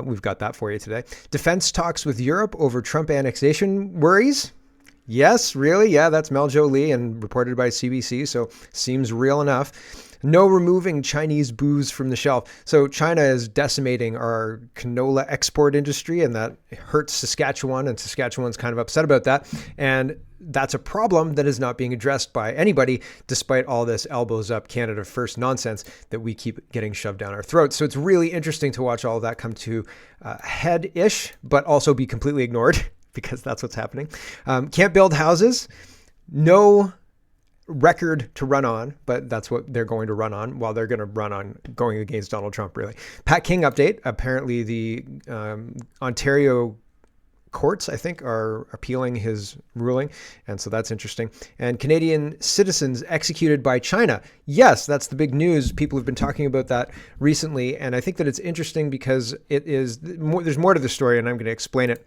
We've got that for you today. Defense talks with Europe over Trump annexation worries. Yes, really? Yeah, that's Mel Jolie and reported by CBC, so seems real enough. No removing Chinese booze from the shelf. So China is decimating our canola export industry, and that hurts Saskatchewan, and Saskatchewan's kind of upset about that. And that's a problem that is not being addressed by anybody, despite all this elbows up Canada first nonsense that we keep getting shoved down our throats. So it's really interesting to watch all of that come to head-ish, but also be completely ignored because that's what's happening. Can't build houses. No record to run on, but that's what they're going to run on. While they're going to run on going against Donald Trump, really. Pat King update. Apparently the Ontario courts, I think, are appealing his ruling. And so that's interesting. And Canadian citizens executed by China. Yes, that's the big news. People have been talking about that recently. And I think that it's interesting because there's more to the story, and I'm going to explain it.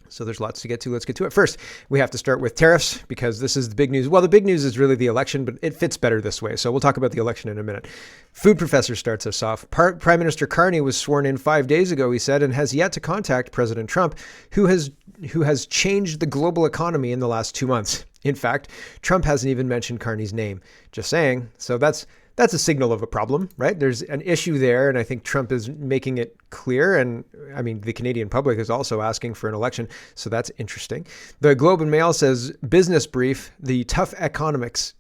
So there's lots to get to. Let's get to it. First, we have to start with tariffs because this is the big news. Well, the big news is really the election, but it fits better this way. So we'll talk about the election in a minute. Food professor starts us off. Prime Minister Carney was sworn in 5 days ago, he said, and has yet to contact President Trump, who has changed the global economy in the last 2 months. In fact, Trump hasn't even mentioned Carney's name. Just saying. So that's a signal of a problem, right? There's an issue there, and I think Trump is making it clear. And I mean, the Canadian public is also asking for an election, so that's interesting. The Globe and Mail says, business brief, the tough economics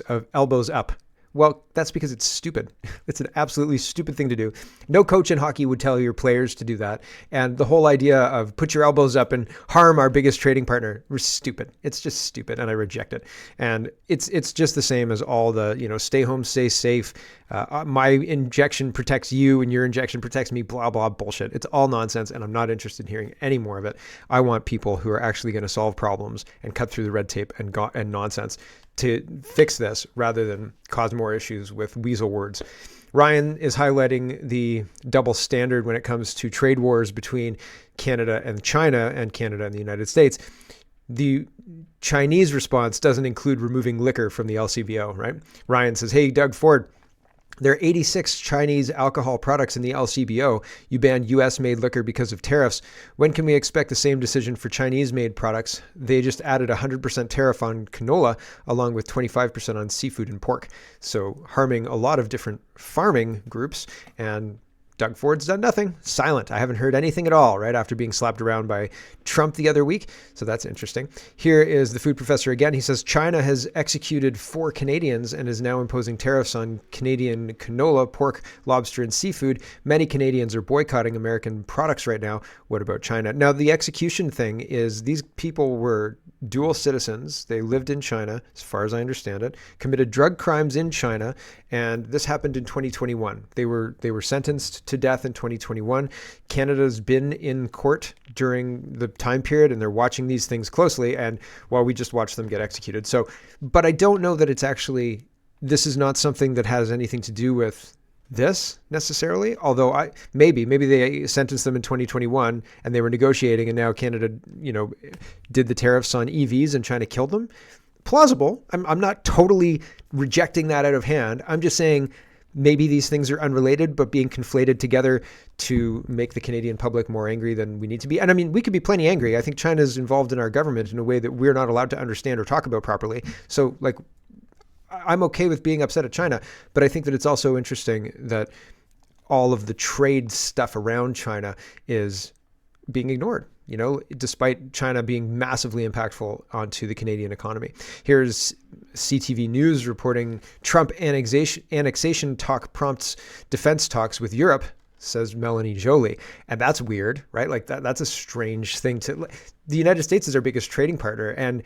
of elbows up. Well, that's because it's stupid. It's an absolutely stupid thing to do. No coach in hockey would tell your players to do that. And the whole idea of put your elbows up and harm our biggest trading partner was stupid. It's just stupid, and I reject it. And it's just the same as all the, stay home, stay safe. My injection protects you and your injection protects me, blah, blah, bullshit. It's all nonsense, and I'm not interested in hearing any more of it. I want people who are actually going to solve problems and cut through the red tape and nonsense to fix this rather than cause more issues with weasel words. Ryan is highlighting the double standard when it comes to trade wars between Canada and China and Canada and the United States. The Chinese response doesn't include removing liquor from the LCBO, right? Ryan says, hey, Doug Ford, there are 86 Chinese alcohol products in the LCBO. You banned U.S.-made liquor because of tariffs. When can we expect the same decision for Chinese-made products? They just added 100% tariff on canola, along with 25% on seafood and pork. So harming a lot of different farming groups, and Doug Ford's done nothing. Silent. I haven't heard anything at all, right after being slapped around by Trump the other week. So that's interesting. Here is the food professor again. He says China has executed 4 Canadians and is now imposing tariffs on Canadian canola, pork, lobster, and seafood. Many Canadians are boycotting American products right now. What about China? Now, the execution thing is these people were dual citizens. They lived in China, as far as I understand it, committed drug crimes in China, and this happened in 2021. They were sentenced to death in 2021. Canada's been in court during the time period, and they're watching these things closely, and while we just watch them get executed. So, but I don't know that this is not something that has anything to do with this necessarily, although maybe they sentenced them in 2021 and they were negotiating, and now Canada, did the tariffs on EVs and China killed them. Plausible. I'm not totally rejecting that out of hand. I'm just saying maybe these things are unrelated, but being conflated together to make the Canadian public more angry than we need to be. And I mean, we could be plenty angry. I think China's involved in our government in a way that we're not allowed to understand or talk about properly. So I'm okay with being upset at China, but I think that it's also interesting that all of the trade stuff around China is being ignored, despite China being massively impactful onto the Canadian economy. Here's CTV News reporting Trump annexation talk prompts defense talks with Europe, says Melanie Jolie. And that's weird, right? That's a strange thing the United States is our biggest trading partner. And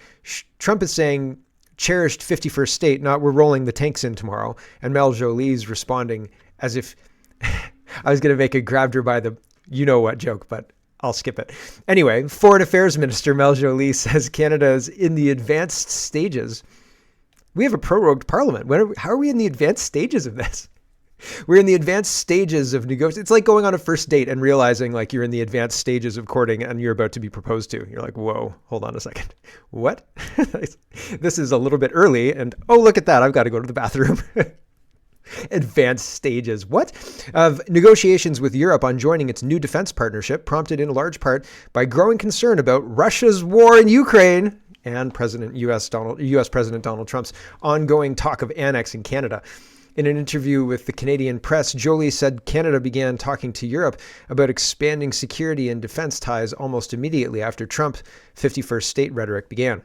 Trump is saying, cherished 51st state, not we're rolling the tanks in tomorrow. And Mel Jolie's responding as if I was going to make a grabbed her by the you-know-what joke, but I'll skip it. Anyway, Foreign Affairs Minister Mel Jolie says Canada is in the advanced stages. We have a prorogued parliament. How are we in the advanced stages of this? We're in the advanced stages of negotiation. It's like going on a first date and realizing you're in the advanced stages of courting and you're about to be proposed to. You're like, whoa, hold on a second. What? This is a little bit early. And oh, look at that. I've got to go to the bathroom. Advanced stages. What? Of negotiations with Europe on joining its new defense partnership, prompted in large part by growing concern about Russia's war in Ukraine and U.S. President Donald Trump's ongoing talk of annexing Canada. In an interview with the Canadian press, Joly said Canada began talking to Europe about expanding security and defense ties almost immediately after Trump's 51st state rhetoric began.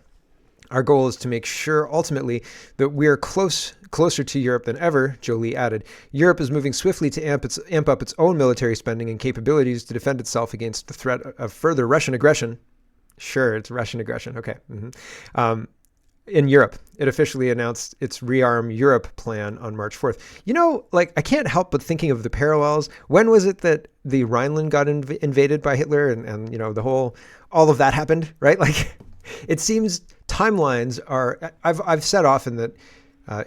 Our goal is to make sure ultimately that we are closer to Europe than ever, Joly added. Europe is moving swiftly to amp up its own military spending and capabilities to defend itself against the threat of further Russian aggression. Sure, it's Russian aggression. Okay. In Europe, it officially announced its Rearm Europe plan on March 4th. You know, like, I can't help but thinking of the parallels. When was it that the Rhineland got invaded by Hitler and you know, all of that happened, right? Like, it seems timelines are, I've said often that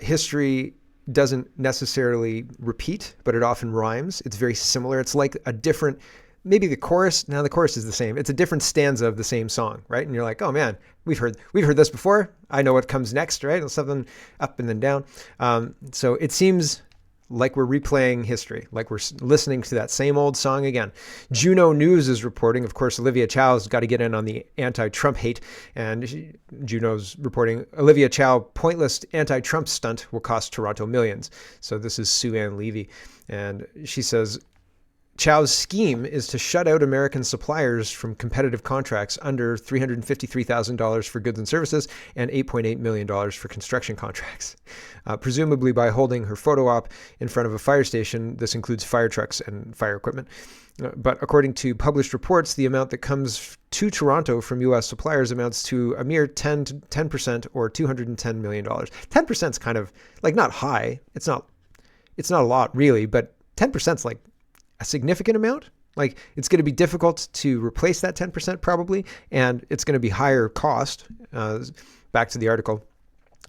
history doesn't necessarily repeat, but it often rhymes. It's very similar. It's like a different, maybe the chorus is the same. It's a different stanza of the same song, right? And you're like, oh man, we've heard this before. I know what comes next, right? It's something up and then down. So it seems like we're replaying history, like we're listening to that same old song again. Juno News is reporting, of course, Olivia Chow's got to get in on the anti-Trump hate. And Juno's reporting, Olivia Chow, pointless anti-Trump stunt will cost Toronto millions. So this is Sue Ann Levy. And she says, Chow's scheme is to shut out American suppliers from competitive contracts under $353,000 for goods and services and $8.8 million for construction contracts. Presumably by holding her photo op in front of a fire station. This includes fire trucks and fire equipment. But according to published reports, the amount that comes to Toronto from U.S. suppliers amounts to a mere 10% or $210 million. 10% is kind of like not high. It's not a lot really, but 10% is like a significant amount. Like, it's going to be difficult to replace that 10% probably, and it's going to be higher cost. Back to the article.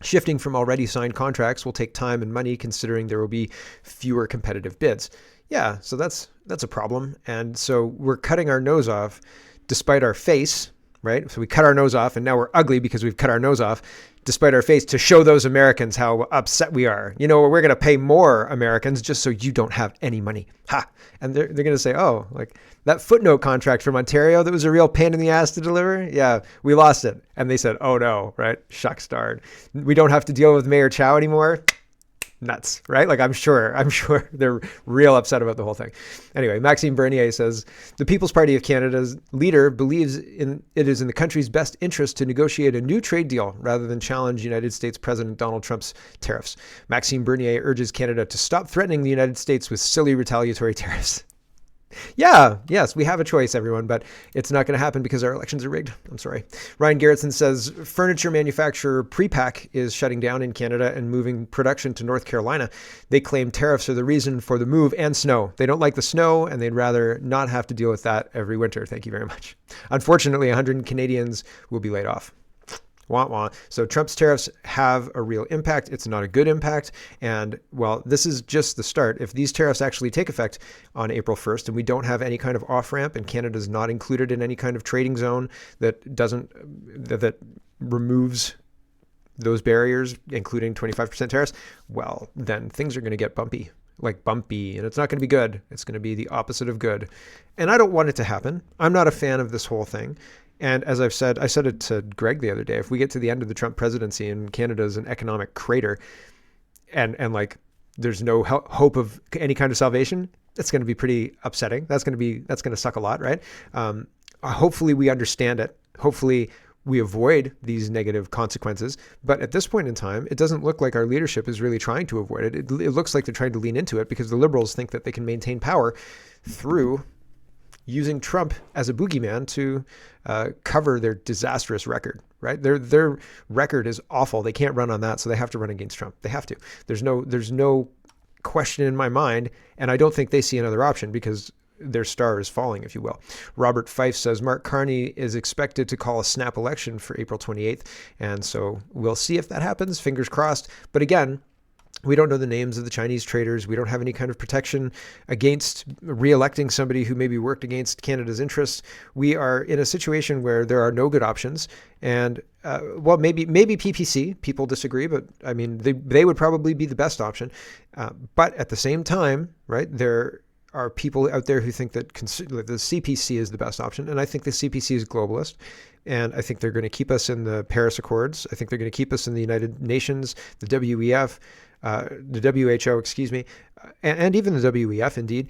Shifting from already signed contracts will take time and money, considering there will be fewer competitive bids. Yeah, so that's a problem. And so we're cutting our nose off despite our face, right? So we cut our nose off, and now we're ugly because we've cut our nose off despite our face, to show those Americans how upset we are. You know, we're going to pay more Americans just so you don't have any money. Ha! And they're going to say, oh, like that footnote contract from Ontario that was a real pain in the ass to deliver. Yeah, we lost it. And they said, oh no, right? Shucks darn. We don't have to deal with Mayor Chow anymore. Nuts, right? Like, I'm sure they're real upset about the whole thing. Anyway, Maxime Bernier says, the People's Party of Canada's leader believes it is in the country's best interest to negotiate a new trade deal rather than challenge United States President Donald Trump's tariffs. Maxime Bernier urges Canada to stop threatening the United States with silly retaliatory tariffs. Yes, we have a choice, everyone, but it's not going to happen because our elections are rigged. I'm sorry. Ryan Garrettson says furniture manufacturer Prepack is shutting down in Canada and moving production to North Carolina. They claim tariffs are the reason for the move and snow. They don't like the snow and they'd rather not have to deal with that every winter. Thank you very much. Unfortunately, 100 Canadians will be laid off. Wah, wah. So Trump's tariffs have a real impact. It's not a good impact. And well, this is just the start. If these tariffs actually take effect on April 1st and we don't have any kind of off-ramp and Canada's not included in any kind of trading zone that removes those barriers, including 25% tariffs, well, then things are going to get bumpy, and it's not going to be good. It's going to be the opposite of good. And I don't want it to happen. I'm not a fan of this whole thing. And as I've said, I said it to Greg the other day, if we get to the end of the Trump presidency and Canada's an economic crater and like there's no hope of any kind of salvation, it's going to be pretty upsetting. That's going to suck a lot, right? Hopefully we understand it. Hopefully we avoid these negative consequences. But at this point in time, it doesn't look like our leadership is really trying to avoid it. It looks like they're trying to lean into it because the Liberals think that they can maintain power through using Trump as a boogeyman to cover their disastrous record, right? Their record is awful. They can't run on that, so they have to run against Trump. They have to. There's no question in my mind, and I don't think they see another option because their star is falling, if you will. Robert Fife says Mark Carney is expected to call a snap election for April 28th, and so we'll see if that happens. Fingers crossed. But again, We don't know the names of the Chinese traders. We don't have any kind of protection against re-electing somebody who maybe worked against Canada's interests. We are in a situation where there are no good options. And well, maybe PPC. People disagree, but I mean, they would probably be the best option. But at the same time, right, there are people out there who think that the CPC is the best option. And I think the CPC is globalist. And I think they're going to keep us in the Paris Accords. I think they're going to keep us in the United Nations, the WEF, the WHO, excuse me, and even the WEF, indeed.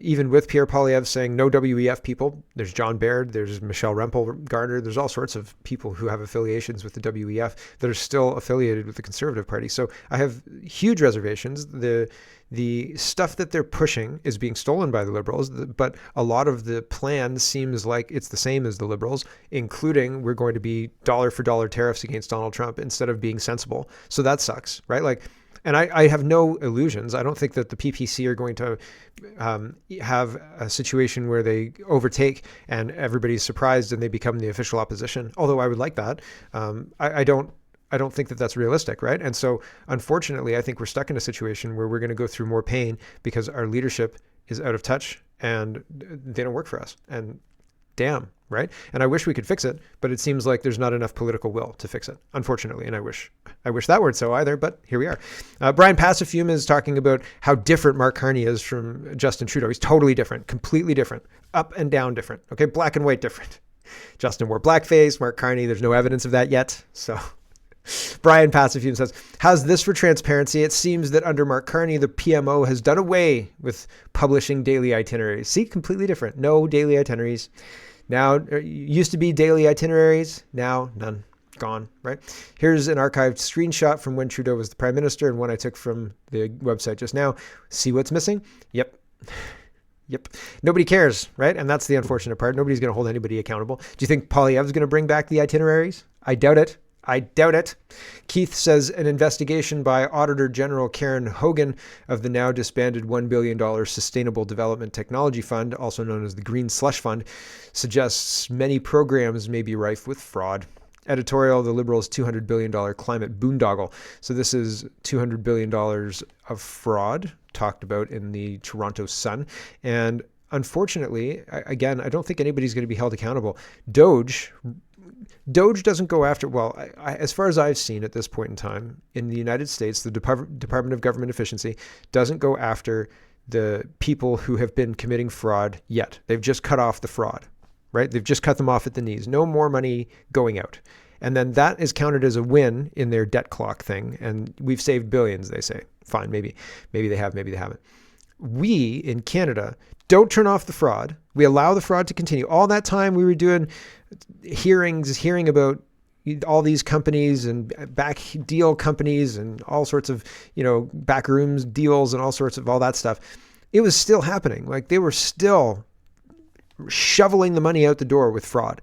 Even with Pierre Poilievre saying no WEF people, there's John Baird, there's Michelle Rempel-Garner, there's all sorts of people who have affiliations with the WEF that are still affiliated with the Conservative Party. So I have huge reservations. The stuff that they're pushing is being stolen by the Liberals, but a lot of the plan seems like it's the same as the Liberals, including we're going to be dollar for dollar tariffs against Donald Trump instead of being sensible. So that sucks, right? Like, and I have no illusions. I don't think that the PPC are going to have a situation where they overtake and everybody's surprised and they become the official opposition. Although I would like that. I don't think that that's realistic, right? And so, unfortunately, I think we're stuck in a situation where we're going to go through more pain because our leadership is out of touch and they don't work for us. And damn, right? And I wish we could fix it, but it seems like there's not enough political will to fix it, unfortunately. And I wish that weren't so either, but here we are. Brian Passafume is talking about how different Mark Carney is from Justin Trudeau. He's totally different, completely different, up and down different, okay? Black and white different. Justin wore blackface, Mark Carney, there's no evidence of that yet, so... Brian Passafume says, how's this for transparency? It seems that under Mark Carney, the PMO has done away with publishing daily itineraries. See, completely different. No daily itineraries. Now, used to be daily itineraries. Now, none. Gone, right? Here's an archived screenshot from when Trudeau was the prime minister and one I took from the website just now. See what's missing? Yep. Yep. Nobody cares, right? And that's the unfortunate part. Nobody's going to hold anybody accountable. Do you think Poilievre's going to bring back the itineraries? I doubt it. I doubt it. Keith says an investigation by Auditor General Karen Hogan of the now disbanded $1 billion Sustainable Development Technology Fund, also known as the Green Slush Fund, suggests many programs may be rife with fraud. Editorial, the Liberals' $200 billion climate boondoggle. So this is $200 billion of fraud talked about in the Toronto Sun. And unfortunately, again, I don't think anybody's going to be held accountable. Doge doesn't go after, well, as far as I've seen at this point in time, in the United States, the Department of Government Efficiency doesn't go after the people who have been committing fraud yet. They've just cut off the fraud, right? They've just cut them off at the knees. No more money going out. And then that is counted as a win in their debt clock thing. And we've saved billions, they say. Fine, maybe they have, maybe they haven't. We in Canada don't turn off the fraud. We allow the fraud to continue. All that time we were doing hearing about all these companies and back deal companies and all sorts of, back rooms deals and all sorts of all that stuff. It was still happening. Like they were still shoveling the money out the door with fraud.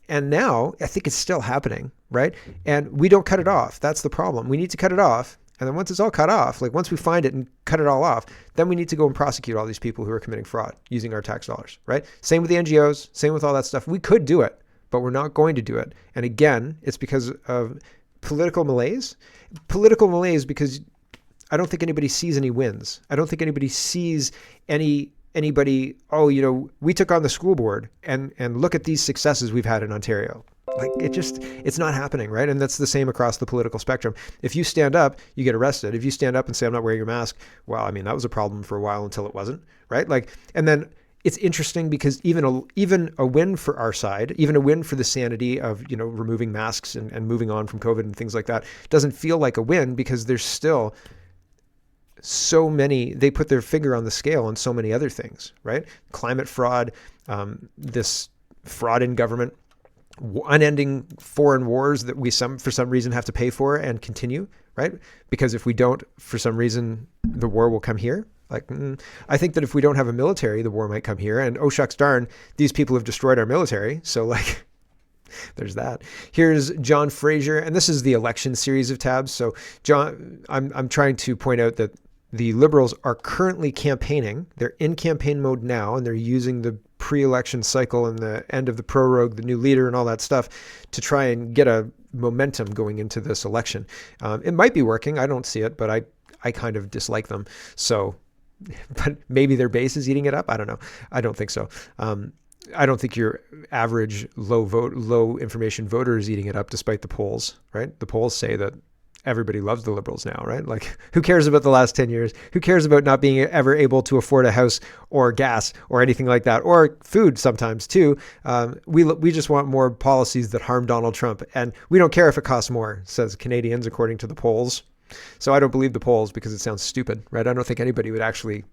And now I think it's still happening, right? And we don't cut it off. That's the problem. We need to cut it off. And then once it's all cut off, like once we find it and cut it all off, then we need to go and prosecute all these people who are committing fraud using our tax dollars, right? Same with the NGOs, same with all that stuff. We could do it, but we're not going to do it. And again, it's because of political malaise. Political malaise because I don't think anybody sees any wins. I don't think anybody sees anybody, we took on the school board and look at these successes we've had in Ontario. Like it's not happening, right? And that's the same across the political spectrum. If you stand up, you get arrested. If you stand up and say, I'm not wearing a mask, well, I mean, that was a problem for a while until it wasn't, right? Like, and then it's interesting because even a win for our side, even a win for the sanity of, removing masks and moving on from COVID and things like that doesn't feel like a win because there's still so many, they put their finger on the scale on so many other things, right? Climate fraud, this fraud in government, unending foreign wars that we for some reason have to pay for and continue, right? Because if we don't, for some reason, the war will come here. Like, I think that if we don't have a military, the war might come here. And oh shucks darn, these people have destroyed our military. So like, there's that. Here's John Fraser, and this is the election series of tabs. So John, I'm trying to point out that the Liberals are currently campaigning. They're in campaign mode now, and they're using the pre-election cycle and the end of the prorogue, the new leader and all that stuff to try and get a momentum going into this election. It might be working. I don't see it, but I kind of dislike them. So, but maybe their base is eating it up. I don't know. I don't think so. I don't think your average low information voter is eating it up, despite the polls, right? The polls say that everybody loves the Liberals now, right? Like, who cares about the last 10 years? Who cares about not being ever able to afford a house or gas or anything like that, or food sometimes too? We just want more policies that harm Donald Trump. And we don't care if it costs more, says Canadians, according to the polls. So I don't believe the polls because it sounds stupid, right? I don't think anybody would actually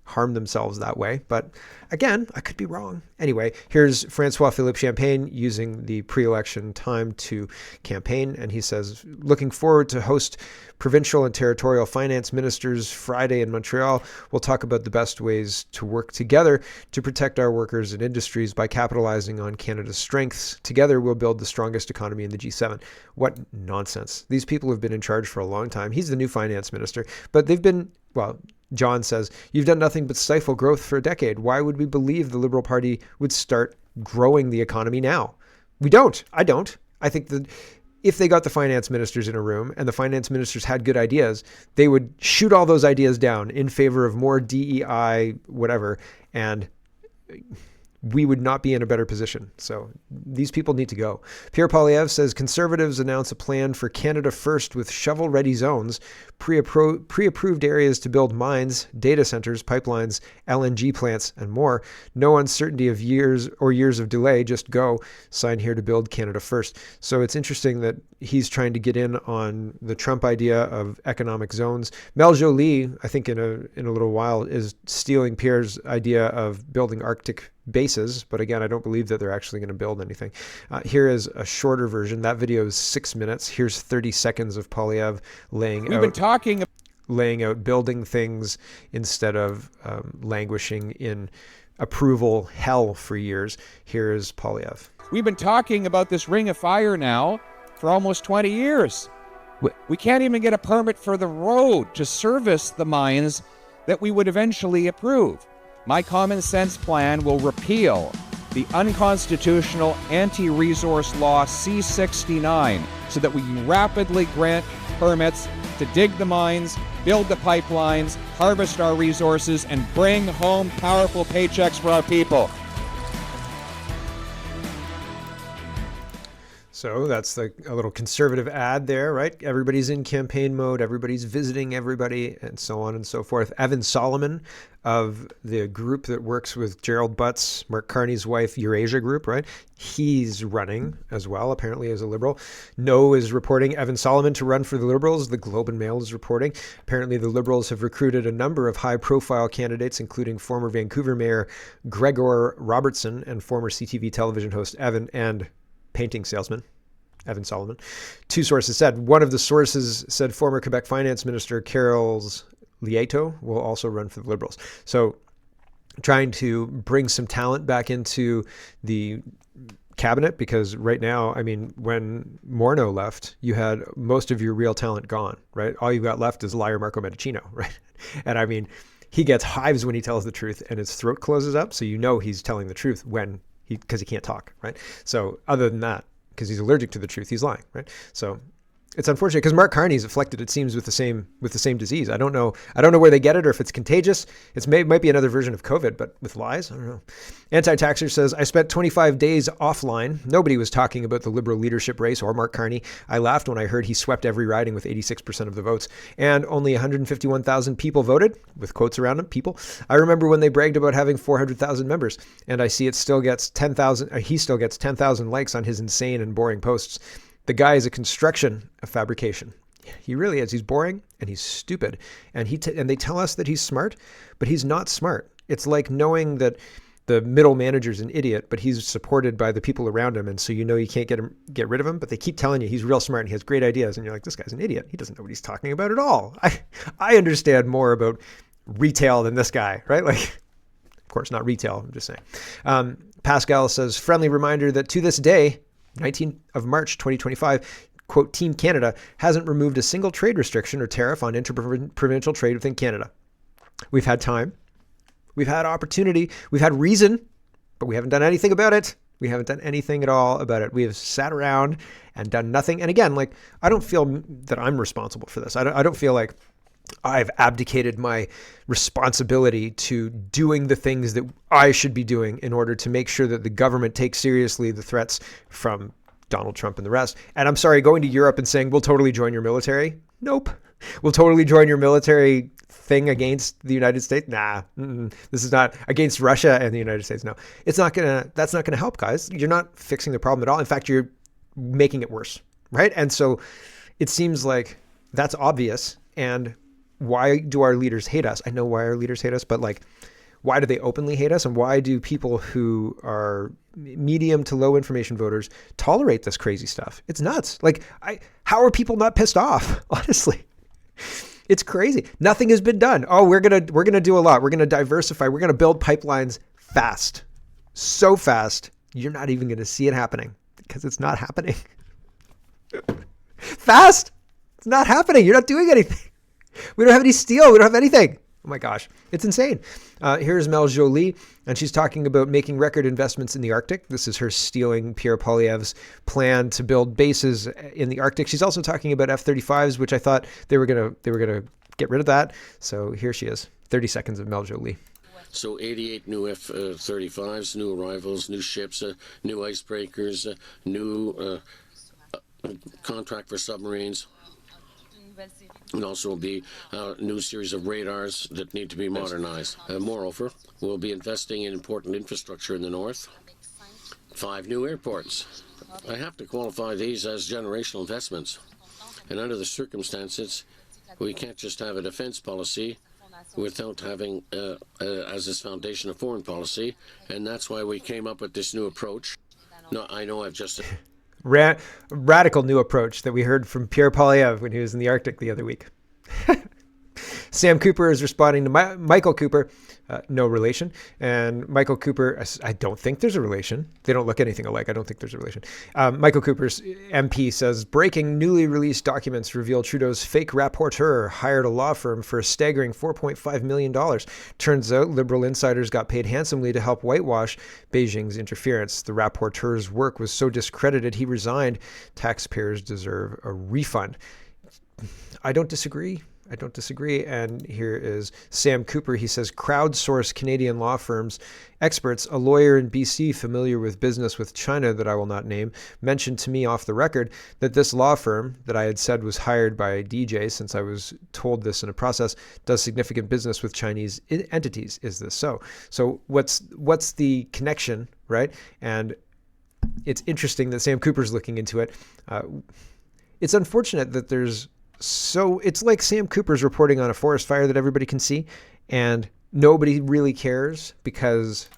harm themselves that way. But again, I could be wrong. Anyway, here's Francois-Philippe Champagne using the pre-election time to campaign. And he says, looking forward to host provincial and territorial finance ministers Friday in Montreal. We'll talk about the best ways to work together to protect our workers and industries by capitalizing on Canada's strengths. Together, we'll build the strongest economy in the G7. What nonsense. These people have been in charge for a long time. He's the new finance minister, but they've been, well, John says, you've done nothing but stifle growth for a decade. Why would we believe the Liberal Party would start growing the economy now? We don't. I don't. I think that if they got the finance ministers in a room and the finance ministers had good ideas, they would shoot all those ideas down in favor of more DEI, whatever, and we would not be in a better position. So these people need to go. Pierre Poilievre says Conservatives announce a plan for Canada First with shovel-ready zones, pre-approved areas to build mines, data centers, pipelines, LNG plants, and more. No uncertainty of years of delay, just go. Sign here to build Canada First. So it's interesting that he's trying to get in on the Trump idea of economic zones. Mel Joly, I think in a little while, is stealing Pierre's idea of building Arctic bases, but again, I don't believe that they're actually going to build anything. Here is a shorter version. That video is 6 minutes. Here's 30 seconds of Poilievre laying out building things instead of languishing in approval hell for years. Here is Poilievre. We've been talking about this ring of fire now for almost 20 years. We can't even get a permit for the road to service the mines that we would eventually approve. My common sense plan will repeal the unconstitutional anti-resource law C-69 so that we can rapidly grant permits to dig the mines, build the pipelines, harvest our resources, and bring home powerful paychecks for our people. So that's a little conservative ad there, right? Everybody's in campaign mode. Everybody's visiting everybody and so on and so forth. Evan Solomon of the group that works with Gerald Butts, Mark Carney's wife, Eurasia Group, right? He's running as well, apparently as a Liberal. No is reporting Evan Solomon to run for the Liberals. The Globe and Mail is reporting. Apparently the Liberals have recruited a number of high-profile candidates, including former Vancouver Mayor Gregor Robertson and former CTV television host Evan and painting salesman Evan Solomon. Two sources said. One of the sources said former Quebec Finance Minister Carol's Lieto will also run for the Liberals. So trying to bring some talent back into the cabinet, because right now, I mean, when Morneau left, you had most of your real talent gone, right? All you've got left is liar Marco Mendicino, right? And I mean, he gets hives when he tells the truth and his throat closes up. So you know he's telling the truth because he can't talk, right? So other than that, because he's allergic to the truth, he's lying, right? So it's unfortunate because Mark Carney's afflicted, it seems, with the same disease. I don't know where they get it or if it's contagious. It might be another version of COVID, but with lies, I don't know. Anti-Taxer says, I spent 25 days offline. Nobody was talking about the Liberal leadership race or Mark Carney. I laughed when I heard he swept every riding with 86% of the votes, and only 151,000 people voted, with quotes around them, people. I remember when they bragged about having 400,000 members, and I see he still gets 10,000 likes on his insane and boring posts. The guy is a construction of fabrication. He really is. He's boring and he's stupid. And they tell us that he's smart, but he's not smart. It's like knowing that the middle manager's an idiot, but he's supported by the people around him. And so you know you can't get rid of him, but they keep telling you he's real smart and he has great ideas. And you're like, this guy's an idiot. He doesn't know what he's talking about at all. I understand more about retail than this guy, right? Like, of course, not retail. I'm just saying. Pascal says, friendly reminder that to this day, 19th of March, 2025, quote, Team Canada hasn't removed a single trade restriction or tariff on interprovincial trade within Canada. We've had time. We've had opportunity. We've had reason, but we haven't done anything about it. We haven't done anything at all about it. We have sat around and done nothing. And again, like, I don't feel that I'm responsible for this. I don't feel like I've abdicated my responsibility to doing the things that I should be doing in order to make sure that the government takes seriously the threats from Donald Trump and the rest. And I'm sorry, going to Europe and saying, we'll totally join your military. Nope. We'll totally join your military thing against the United States. Nah, this is not against Russia and the United States. No, that's not gonna help, guys. You're not fixing the problem at all. In fact, you're making it worse, right? And so it seems like that's obvious. And why do our leaders hate us? I know why our leaders hate us, but like, why do they openly hate us? And why do people who are medium to low information voters tolerate this crazy stuff? It's nuts. Like, how are people not pissed off? Honestly, it's crazy. Nothing has been done. Oh, we're gonna do a lot. We're gonna diversify. We're gonna build pipelines fast, so fast you're not even gonna see it happening because it's not happening. Fast, it's not happening. You're not doing anything. We don't have any steel. We don't have anything. Oh my gosh, it's insane. Here's Mel Joly, and she's talking about making record investments in the Arctic. This is her stealing Pierre Poilievre's plan to build bases in the Arctic. She's also talking about F-35s, which I thought they were gonna get rid of that. So here she is, 30 seconds of Mel Joly. So 88 new F-35s, new arrivals, new ships, new icebreakers, new contract for submarines. And also will be a new series of radars that need to be modernized. Moreover, we'll be investing in important infrastructure in the north. 5 new airports. I have to qualify these as generational investments. And under the circumstances, we can't just have a defense policy without having as its foundation a foreign policy. And that's why we came up with this new approach. No, I know I've just... Radical new approach that we heard from Pierre Poilievre when he was in the Arctic the other week. Sam Cooper is responding to Michael Cooper, no relation. And Michael Cooper, I don't think there's a relation. They don't look anything alike. I don't think there's a relation. Michael Cooper's MP says, breaking newly released documents reveal Trudeau's fake rapporteur hired a law firm for a staggering $4.5 million. Turns out Liberal insiders got paid handsomely to help whitewash Beijing's interference. The rapporteur's work was so discredited, he resigned. Taxpayers deserve a refund. I don't disagree. And here is Sam Cooper. He says, crowdsource Canadian law firms experts, a lawyer in BC familiar with business with China that I will not name, mentioned to me off the record that this law firm that I had said was hired by DJ, since I was told this in a process, does significant business with Chinese entities. Is this so? So what's the connection, right? And it's interesting that Sam Cooper's looking into it. It's unfortunate that it's like Sam Cooper's reporting on a forest fire that everybody can see, and nobody really cares because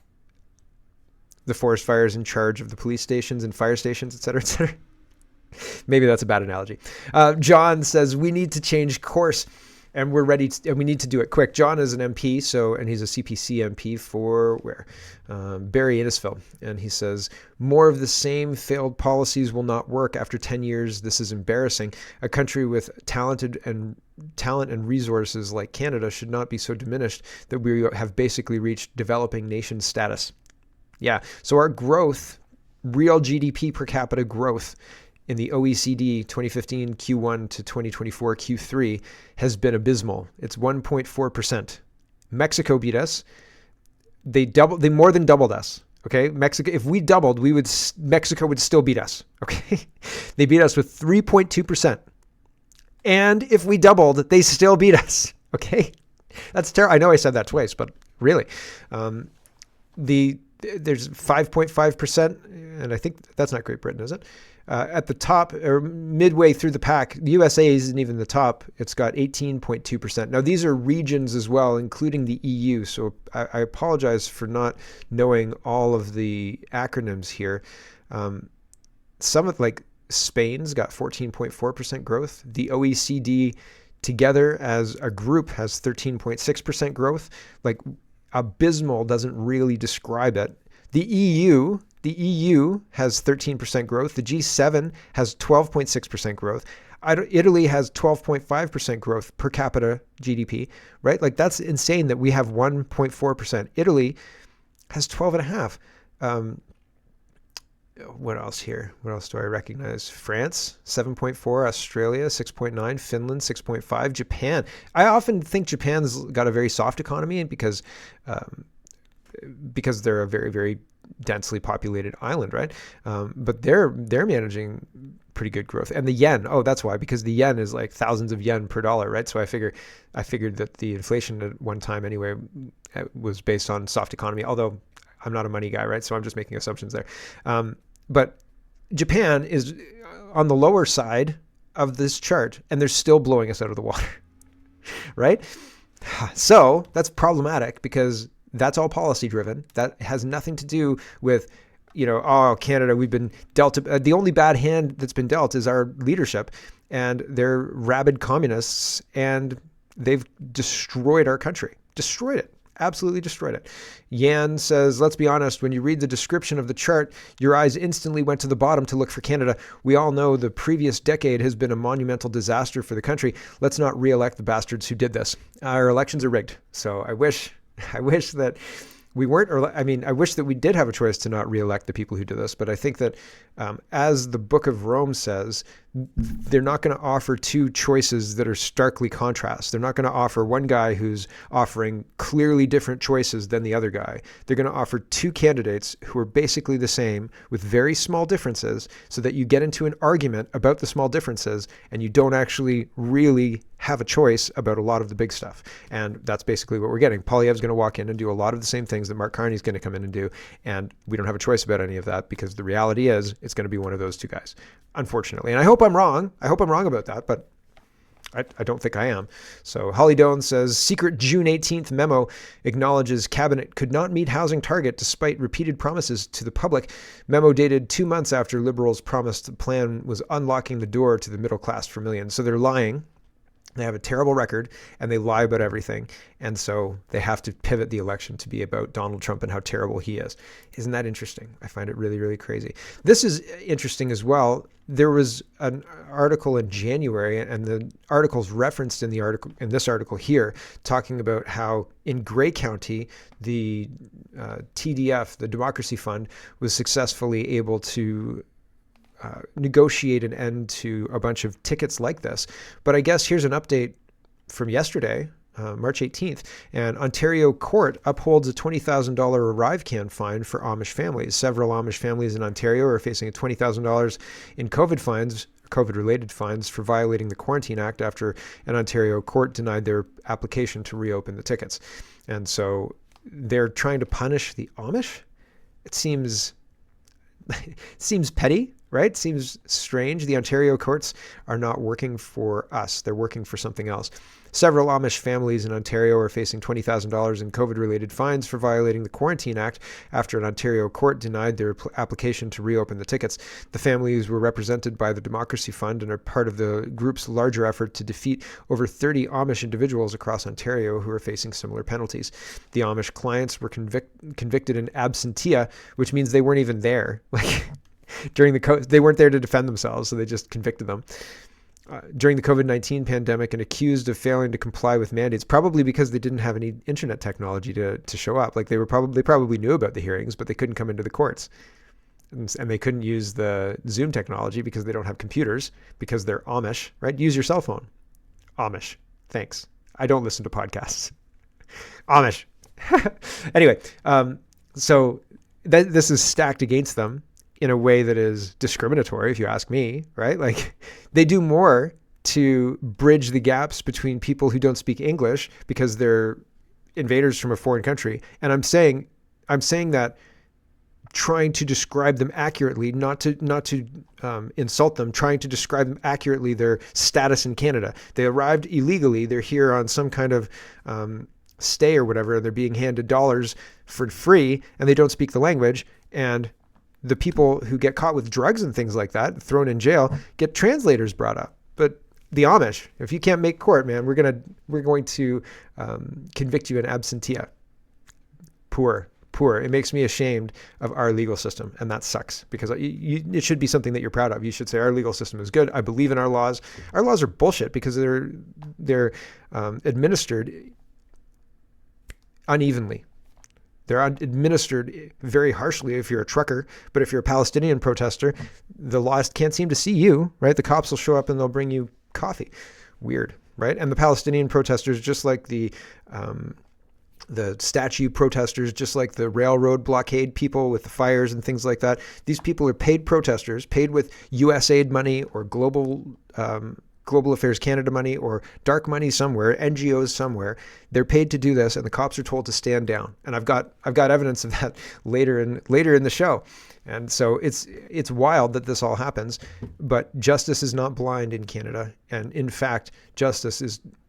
the forest fire is in charge of the police stations and fire stations, et cetera, et cetera. Maybe that's a bad analogy. John says, we need to change course, and we're ready and we need to do it quick. John is an MP, and he's a CPC MP for where? Barrie Innisfil. And he says, more of the same failed policies will not work after 10 years. This is embarrassing. A country with talent and resources like Canada should not be so diminished that we have basically reached developing nation status. Yeah. So our growth, real GDP per capita growth, in the OECD 2015 Q1 to 2024 Q3 has been abysmal. It's 1.4%. Mexico beat us. They more than doubled us. Okay, Mexico. If we doubled, Mexico would still beat us. Okay, they beat us with 3.2%. And if we doubled, they still beat us. Okay, that's terrible. I know I said that twice, but really, there's 5.5%, and I think that's not Great Britain, is it? At the top, or midway through the pack, the USA isn't even the top. It's got 18.2%. Now, these are regions as well, including the EU. So I apologize for not knowing all of the acronyms here. Some of, like, Spain's got 14.4% growth. The OECD together as a group has 13.6% growth. Like, abysmal doesn't really describe it. The EU has 13% growth. The G7 has 12.6% growth. Italy has 12.5% growth per capita GDP, right? Like, that's insane that we have 1.4%. Italy has 12.5%. what else here? What else do I recognize? France, 7.4, Australia, 6.9, Finland, 6.5, Japan. I often think Japan's got a very soft economy because they're a very, very densely populated island, right? But they're managing pretty good growth. And the yen, oh, that's why, because the yen is like thousands of yen per dollar, right? So I figured that the inflation at one time anyway was based on soft economy, although I'm not a money guy, right? So I'm just making assumptions there. But Japan is on the lower side of this chart, and they're still blowing us out of the water, right? So that's problematic because that's all policy driven. That has nothing to do with, oh, Canada, we've been dealt. The only bad hand that's been dealt is our leadership, and they're rabid communists, and they've destroyed our country, destroyed it. Absolutely destroyed it. Yan says, let's be honest, when you read the description of the chart, your eyes instantly went to the bottom to look for Canada. We all know the previous decade has been a monumental disaster for the country. Let's not re-elect the bastards who did this. Our elections are rigged. So I wish that we weren't, I wish that we did have a choice to not re-elect the people who did this. But I think that as the Book of Rome says, they're not going to offer two choices that are starkly contrast. They're not going to offer one guy who's offering clearly different choices than the other guy. They're going to offer two candidates who are basically the same with very small differences so that you get into an argument about the small differences and you don't actually really have a choice about a lot of the big stuff. And that's basically what we're getting. Poilievre's going to walk in and do a lot of the same things that Mark Carney's going to come in and do. And we don't have a choice about any of that because the reality is it's going to be one of those two guys, unfortunately. And I hope I'm wrong. I hope I'm wrong about that, but I don't think I am. So Holly Doan says, secret June 18th memo acknowledges cabinet could not meet housing target despite repeated promises to the public. Memo dated 2 months after Liberals promised the plan was unlocking the door to the middle class for millions. So they're lying. They have a terrible record and they lie about everything. And so they have to pivot the election to be about Donald Trump and how terrible he is. Isn't that interesting? I find it really, really crazy. This is interesting as well. There was an article in January, and the article's referenced in this article here, talking about how in Grey County, the TDF, the Democracy Fund, was successfully able to negotiate an end to a bunch of tickets like this. But I guess here's an update from yesterday, March 18th, and Ontario court upholds a $20,000 ArriveCan fine for Amish families. Several Amish families in Ontario are facing a $20,000 in COVID-related fines for violating the Quarantine Act after an Ontario court denied their application to reopen the tickets. And so they're trying to punish the Amish? It seems petty, right? Seems strange. The Ontario courts are not working for us. They're working for something else. Several Amish families in Ontario are facing $20,000 in COVID-related fines for violating the Quarantine Act after an Ontario court denied their application to reopen the tickets. The families were represented by the Democracy Fund and are part of the group's larger effort to defeat over 30 Amish individuals across Ontario who are facing similar penalties. The Amish clients were convicted in absentia, which means they weren't even there. They weren't there to defend themselves, so they just convicted them. During the COVID-19 pandemic and accused of failing to comply with mandates, probably because they didn't have any internet technology to show up. Like they probably knew about the hearings, but they couldn't come into the courts. And they couldn't use the Zoom technology because they don't have computers, because they're Amish, right? Use your cell phone. Amish. Thanks. I don't listen to podcasts. Amish. Anyway, so this is stacked against them in a way that is discriminatory, if you ask me, right? Like they do more to bridge the gaps between people who don't speak English because they're invaders from a foreign country. And I'm saying that trying to describe them accurately, not to insult them, trying to describe them accurately, their status in Canada. They arrived illegally. They're here on some kind of stay or whatever, and they're being handed dollars for free, and they don't speak the language. And the people who get caught with drugs and things like that, thrown in jail, get translators brought up. But the Amish, if you can't make court, man, we're going to convict you in absentia. Poor. It makes me ashamed of our legal system, and that sucks because it should be something that you're proud of. You should say our legal system is good. I believe in our laws. Our laws are bullshit because they're administered unevenly. They're administered very harshly if you're a trucker, but if you're a Palestinian protester, the law can't seem to see you, right? The cops will show up and they'll bring you coffee. Weird, right? And the Palestinian protesters, just like the statue protesters, just like the railroad blockade people with the fires and things like that, these people are paid protesters, paid with USAID money or Global Affairs Canada money or dark money somewhere, NGOs somewhere. They're paid to do this, and the cops are told to stand down. And I've got evidence of that later in the show. And so it's wild that this all happens, but justice is not blind in Canada. And in fact, justice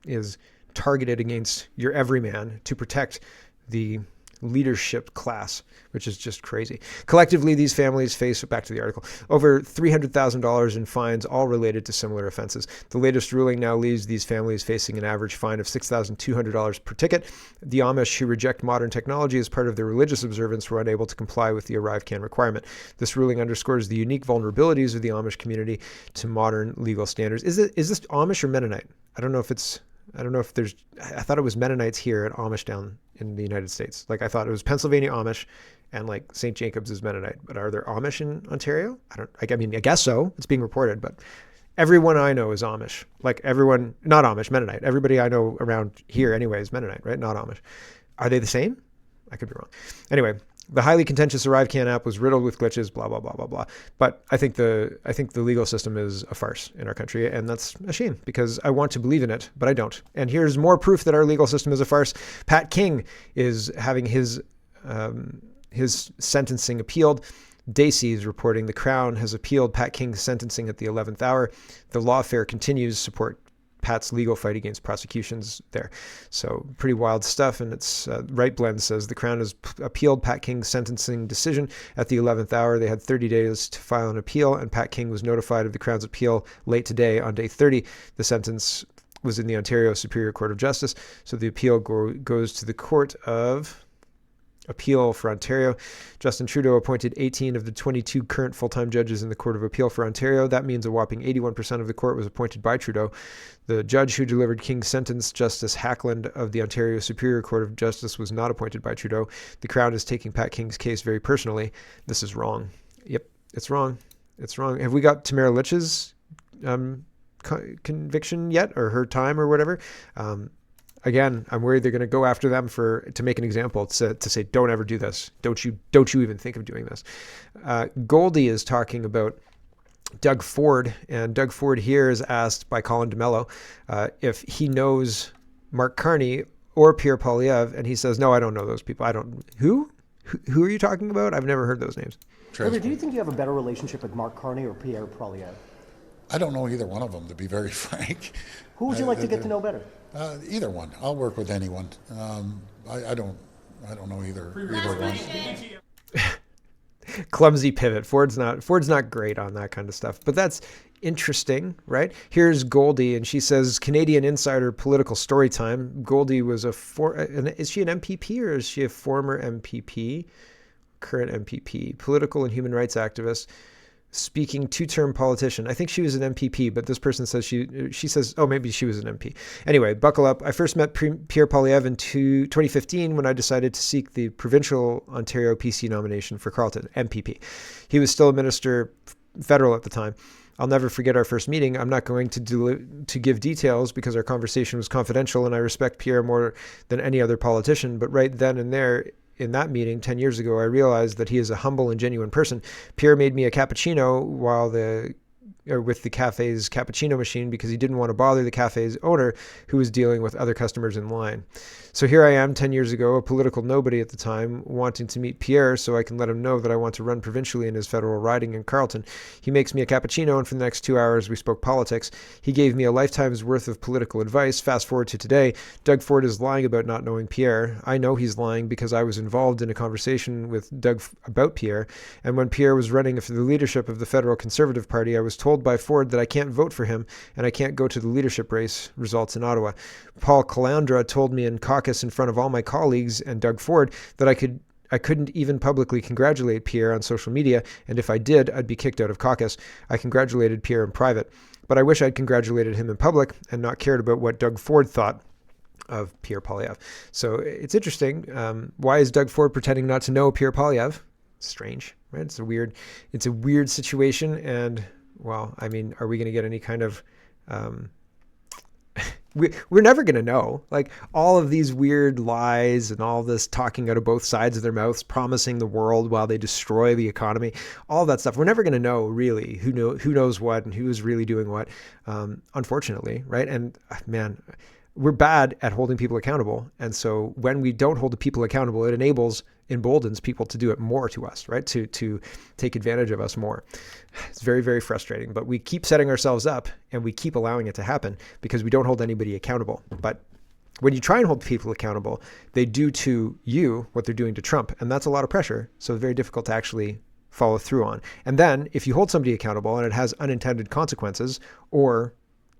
is targeted against your everyman to protect the leadership class, which is just crazy. Collectively, these families face, back to the article, over $300,000 in fines, all related to similar offenses. The latest ruling now leaves these families facing an average fine of $6,200 per ticket. The Amish who reject modern technology as part of their religious observance were unable to comply with the ArriveCAN requirement. This ruling underscores the unique vulnerabilities of the Amish community to modern legal standards. Is this Amish or Mennonite? I don't know if there's, I thought it was Mennonites here at Amish down in the United States. Like I thought it was Pennsylvania Amish and like St. Jacobs is Mennonite, but are there Amish in Ontario? I guess so. It's being reported, but everyone I know is Amish. Like everyone, not Amish, Mennonite. Everybody I know around here anyway is Mennonite, right? Not Amish. Are they the same? I could be wrong. Anyway, the highly contentious ArriveCAN app was riddled with glitches, blah, blah, blah, blah, blah. But I think the legal system is a farce in our country, and that's a shame because I want to believe in it, but I don't. And here's more proof that our legal system is a farce. Pat King is having his sentencing appealed. Dacey is reporting the Crown has appealed Pat King's sentencing at the 11th hour. The lawfare continues support Pat's legal fight against prosecutions there. So pretty wild stuff. And it's Right Blend says the Crown has appealed Pat King's sentencing decision at the 11th hour. They had 30 days to file an appeal, and Pat King was notified of the Crown's appeal late today on day 30. The sentence was in the Ontario Superior Court of Justice. So the appeal goes to the Court of Appeal for Ontario. Justin Trudeau appointed 18 of the 22 current full-time judges in the Court of Appeal for Ontario. That means a whopping 81% of the court was appointed by Trudeau. The judge who delivered King's sentence, Justice Hackland of the Ontario Superior Court of Justice, was not appointed by Trudeau. The Crown is taking Pat King's case very personally. This is wrong. Yep, it's wrong. It's wrong. Have we got Tamara Litch's conviction yet, or her time or whatever? Again, I'm worried they're going to go after them to make an example, to say, don't ever do this. Don't you even think of doing this. Goldie is talking about Doug Ford, and Doug Ford here is asked by Colin DeMello if he knows Mark Carney or Pierre Poilievre, and he says, no, I don't know those people. I don't. Who are you talking about? I've never heard those names. Do you think you have a better relationship with Mark Carney or Pierre Poilievre? I don't know either one of them, to be very frank. Who would you like to get to know better? Either one. I'll work with anyone. I don't know either one. Clumsy pivot. Ford's not great on that kind of stuff, but that's interesting, right? Here's Goldie, and she says, Canadian Insider political story time. Goldie was is she an MPP or is she a former MPP? Current MPP, political and human rights activist. Speaking two-term politician. I think she was an MPP, but this person says she says, oh, maybe she was an MP. Anyway, buckle up. I first met Pierre Poilievre in 2015 when I decided to seek the provincial Ontario PC nomination for Carleton, MPP. He was still a minister federal at the time. I'll never forget our first meeting. I'm not going to give details because our conversation was confidential and I respect Pierre more than any other politician, but right then and there, in that meeting 10 years ago, I realized that he is a humble and genuine person. Pierre made me a cappuccino with the cafe's cappuccino machine because he didn't want to bother the cafe's owner who was dealing with other customers in line. So here I am 10 years ago, a political nobody at the time, wanting to meet Pierre so I can let him know that I want to run provincially in his federal riding in Carleton. He makes me a cappuccino, and for the next 2 hours we spoke politics. He gave me a lifetime's worth of political advice. Fast forward to today, Doug Ford is lying about not knowing Pierre. I know he's lying because I was involved in a conversation with Doug about Pierre, and when Pierre was running for the leadership of the Federal Conservative Party, I was told by Ford that I can't vote for him and I can't go to the leadership race results in Ottawa. Paul Calandra told me in caucus in front of all my colleagues and Doug Ford that I couldn't even publicly congratulate Pierre on social media, and if I did, I'd be kicked out of caucus. I congratulated Pierre in private, but I wish I'd congratulated him in public and not cared about what Doug Ford thought. of Pierre Poilievre. So it's interesting. Why is Doug Ford pretending not to know Pierre Poilievre? Strange, right? It's a weird situation. And well, I mean, are we going to get any kind of, we're never going to know. Like all of these weird lies and all this talking out of both sides of their mouths, promising the world while they destroy the economy, all that stuff. We're never going to know really who knows what and who is really doing what, unfortunately, right? And man, we're bad at holding people accountable. And so when we don't hold the people accountable, it emboldens people to do it more to us, right? To take advantage of us more. It's very, very frustrating, but we keep setting ourselves up and we keep allowing it to happen because we don't hold anybody accountable. But when you try and hold people accountable, they do to you what they're doing to Trump. And that's a lot of pressure. So it's very difficult to actually follow through on. And then if you hold somebody accountable and it has unintended consequences, or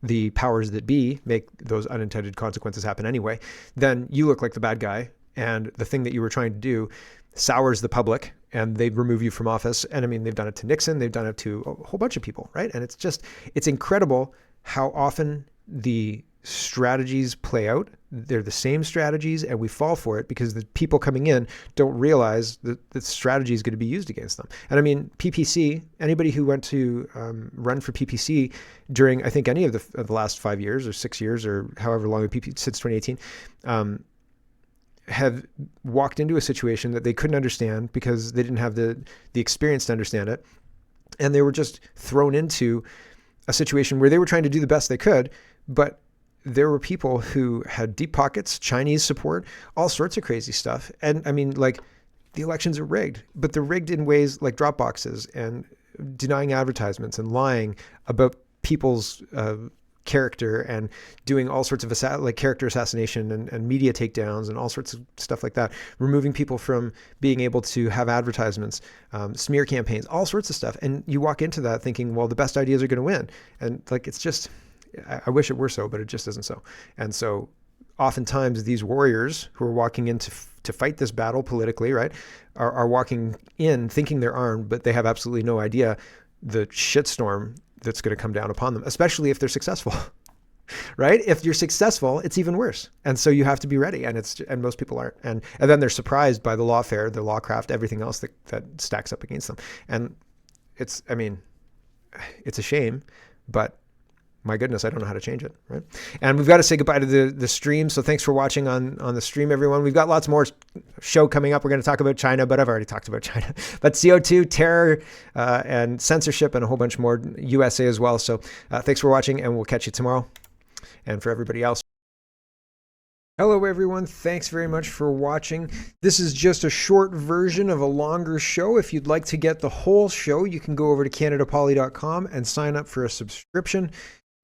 the powers that be make those unintended consequences happen anyway, then you look like the bad guy. And the thing that you were trying to do sours the public and they remove you from office. And I mean, they've done it to Nixon. They've done it to a whole bunch of people, right? And it's incredible how often the strategies play out. They're the same strategies and we fall for it because the people coming in don't realize that the strategy is going to be used against them. And I mean, PPC, anybody who went to run for PPC during, I think, any of the last 5 years or 6 years or however long since 2018, have walked into a situation that they couldn't understand because they didn't have the experience to understand it. And they were just thrown into a situation where they were trying to do the best they could, but there were people who had deep pockets, Chinese support, all sorts of crazy stuff. And I mean, like, the elections are rigged, but they're rigged in ways like drop boxes and denying advertisements and lying about people's character and doing all sorts of character assassination and media takedowns and all sorts of stuff like that, removing people from being able to have advertisements, smear campaigns, all sorts of stuff. And you walk into that thinking, well, the best ideas are going to win. And like, it's just, I wish it were so, but it just isn't so. And so oftentimes these warriors who are walking in to fight this battle politically, right, are walking in thinking they're armed, but they have absolutely no idea the shitstorm that's going to come down upon them, especially if they're successful, right? If you're successful, it's even worse. And so you have to be ready. And most people aren't. And then they're surprised by the lawfare, the lawcraft, everything else that stacks up against them. And it's a shame, but my goodness, I don't know how to change it, right? And we've got to say goodbye to the stream. So thanks for watching on the stream, everyone. We've got lots more show coming up. We're going to talk about China, but I've already talked about China. But CO2, terror, and censorship, and a whole bunch more, USA as well. So thanks for watching, and we'll catch you tomorrow. And for everybody else, hello, everyone. Thanks very much for watching. This is just a short version of a longer show. If you'd like to get the whole show, you can go over to CanadaPoly.com and sign up for a subscription.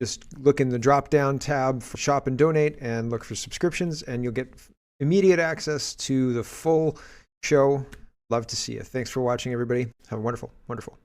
Just look in the drop-down tab for Shop and Donate and look for subscriptions, and you'll get immediate access to the full show. Love to see you. Thanks for watching, everybody. Have a wonderful, wonderful